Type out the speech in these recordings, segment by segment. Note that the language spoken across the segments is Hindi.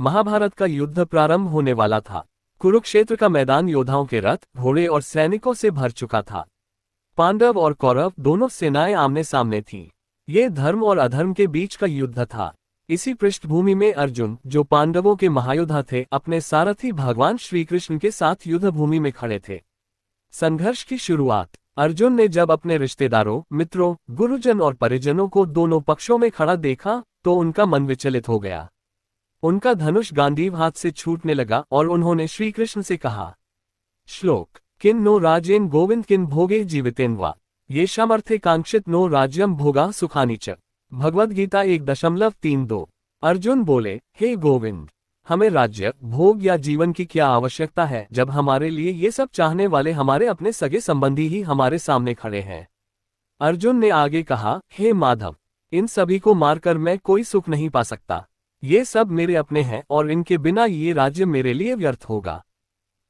महाभारत का युद्ध प्रारंभ होने वाला था। कुरुक्षेत्र का मैदान योद्धाओं के रथ, घोड़े और सैनिकों से भर चुका था। पांडव और कौरव दोनों सेनाएं आमने सामने थीं। ये धर्म और अधर्म के बीच का युद्ध था। इसी पृष्ठभूमि में अर्जुन, जो पांडवों के महायोद्धा थे, अपने सारथी भगवान श्रीकृष्ण के साथ युद्ध भूमि में खड़े थे। संघर्ष की शुरुआत अर्जुन ने जब अपने रिश्तेदारों, मित्रों, गुरुजन और परिजनों को दोनों पक्षों में खड़ा देखा तो उनका मन विचलित हो गया। उनका धनुष गांडीव हाथ से छूटने लगा और उन्होंने श्रीकृष्ण से कहा, श्लोक किन नो राजेन गोविंद किन भोगे जीवितेन वा येषामर्थे कांक्षित नो राज्यम भोगा सुखानि च। भगवद गीता 1.32। अर्जुन बोले, हे गोविंद, हमें राज्य, भोग या जीवन की क्या आवश्यकता है जब हमारे लिए ये सब चाहने वाले हमारे अपने सगे संबंधी ही हमारे सामने खड़े हैं। अर्जुन ने आगे कहा, हे माधव, इन सभी को मारकर मैं कोई सुख नहीं पा सकता। ये सब मेरे अपने हैं और इनके बिना ये राज्य मेरे लिए व्यर्थ होगा।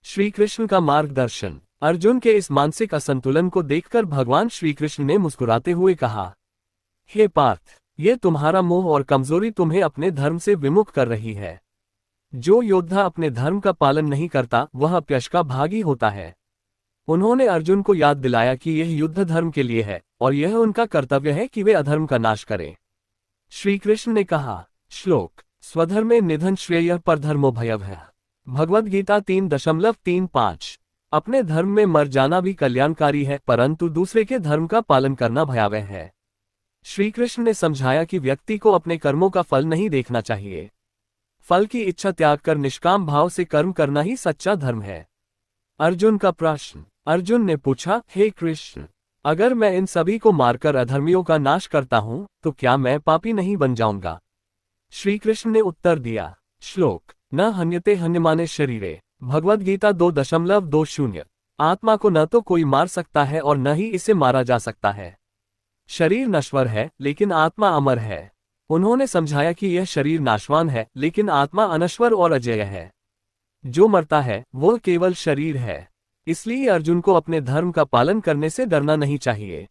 श्री कृष्ण का मार्गदर्शन। अर्जुन के इस मानसिक असंतुलन को देखकर भगवान श्रीकृष्ण ने मुस्कुराते हुए कहा, हे पार्थ, ये तुम्हारा मोह और कमजोरी तुम्हें अपने धर्म से विमुख कर रही है। जो योद्धा अपने धर्म का पालन नहीं करता वह अपयश का भागी होता है। उन्होंने अर्जुन को याद दिलाया कि यह युद्ध धर्म के लिए है और यह उनका कर्तव्य है कि वे अधर्म का नाश करें। श्री कृष्ण ने कहा, श्लोक स्वधर्मे निधन श्रेयः परधर्मो भयभयः। भगवद गीता 3.35। अपने धर्म में मर जाना भी कल्याणकारी है, परंतु दूसरे के धर्म का पालन करना भयावह है। श्री कृष्ण ने समझाया कि व्यक्ति को अपने कर्मों का फल नहीं देखना चाहिए। फल की इच्छा त्याग कर निष्काम भाव से कर्म करना ही सच्चा धर्म है। अर्जुन का प्रश्न। अर्जुन ने पूछा, हे कृष्ण, अगर मैं इन सभी को मारकर अधर्मियों का नाश करता हूं तो क्या मैं पापी नहीं बन जाऊंगा? श्री कृष्ण ने उत्तर दिया, श्लोक न हन्यते हन्यमाने शरीरे। भगवद गीता 2.20। आत्मा को न तो कोई मार सकता है और न ही इसे मारा जा सकता है। शरीर नश्वर है लेकिन आत्मा अमर है। उन्होंने समझाया कि यह शरीर नाशवान है लेकिन आत्मा अनश्वर और अजेय है। जो मरता है वो केवल शरीर है। इसलिए अर्जुन को अपने धर्म का पालन करने से डरना नहीं चाहिए।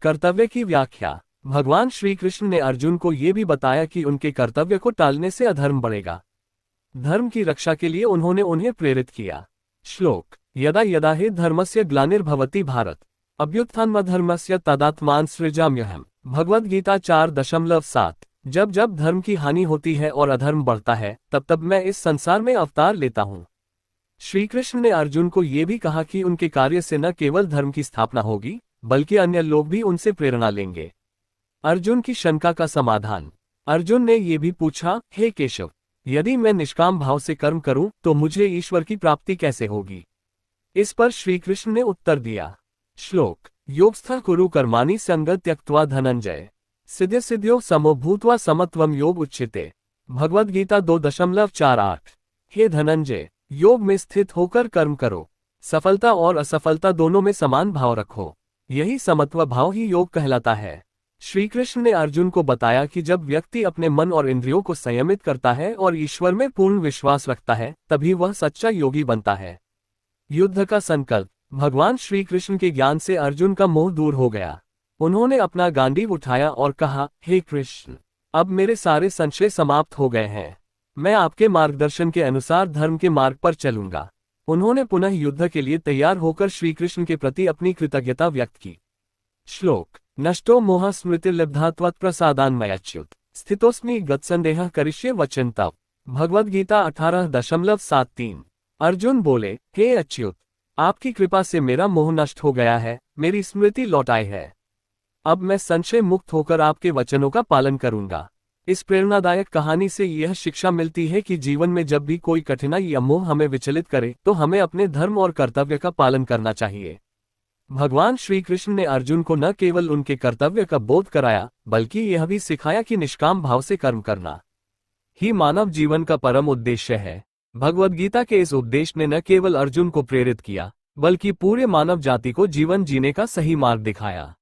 कर्तव्य की व्याख्या। भगवान श्री कृष्ण ने अर्जुन को ये भी बताया कि उनके कर्तव्य को टालने से अधर्म बढ़ेगा। धर्म की रक्षा के लिए उन्होंने उन्हें प्रेरित किया। श्लोक यदा यदा हि धर्मस्य ग्लानिर्भवति भारत अभ्युत्थानमधर्मस्य तदात्मान सृजाम्यहम्। भगवद गीता 4.7। जब जब धर्म की हानि होती है और अधर्म बढ़ता है तब तब मैं इस संसार में अवतार लेता हूँ। श्री कृष्ण ने अर्जुन को ये भी कहा कि उनके कार्य से न केवल धर्म की स्थापना होगी बल्कि अन्य लोग भी उनसे प्रेरणा लेंगे। अर्जुन की शंका का समाधान। अर्जुन ने ये भी पूछा, हे केशव, यदि मैं निष्काम भाव से कर्म करूं तो मुझे ईश्वर की प्राप्ति कैसे होगी? इस पर श्री कृष्ण ने उत्तर दिया। श्लोक योगस्थः कुरु कर्माणि संगं त्यक्त्वा धनंजय सिद्ध्य सिद्ध्यो समो भूत्वा समत्वम योग उच्यते। भगवद गीता 2.48। हे धनंजय, योग में स्थित होकर कर्म करो। सफलता और असफलता दोनों में समान भाव रखो। यही समत्व भाव ही योग कहलाता है। श्री कृष्ण ने अर्जुन को बताया कि जब व्यक्ति अपने मन और इंद्रियों को संयमित करता है और ईश्वर में पूर्ण विश्वास रखता है तभी वह सच्चा योगी बनता है। युद्ध का संकल्प। भगवान श्री कृष्ण के ज्ञान से अर्जुन का मोह दूर हो गया। उन्होंने अपना गांडीव उठाया और कहा, हे कृष्ण, अब मेरे सारे संशय समाप्त हो गए हैं। मैं आपके मार्गदर्शन के अनुसार धर्म के मार्ग पर चलूंगा। उन्होंने पुनः युद्ध के लिए तैयार होकर श्री कृष्ण के प्रति अपनी कृतज्ञता व्यक्त की। श्लोक नष्टो मोह स्मृतिर्लब्धा त्वत्प्रसादान्मयाच्युत स्थितोस्मि गतसंदेहः करिष्ये वचनं तव। भगवद गीता 18.73। अर्जुन बोले, हे अच्युत, आपकी कृपा से मेरा मोह नष्ट हो गया है, मेरी स्मृति लौट आई है। अब मैं संशय मुक्त होकर आपके वचनों का पालन करूंगा। इस प्रेरणादायक कहानी से यह शिक्षा मिलती है कि जीवन में जब भी कोई कठिनाई या मोह हमें विचलित करे तो हमें अपने धर्म और कर्तव्य का पालन करना चाहिए। भगवान श्री कृष्ण ने अर्जुन को न केवल उनके कर्तव्य का बोध कराया बल्कि यह भी सिखाया कि निष्काम भाव से कर्म करना ही मानव जीवन का परम उद्देश्य है। भगवद गीता के इस उपदेश ने न केवल अर्जुन को प्रेरित किया बल्कि पूरे मानव जाति को जीवन जीने का सही मार्ग दिखाया।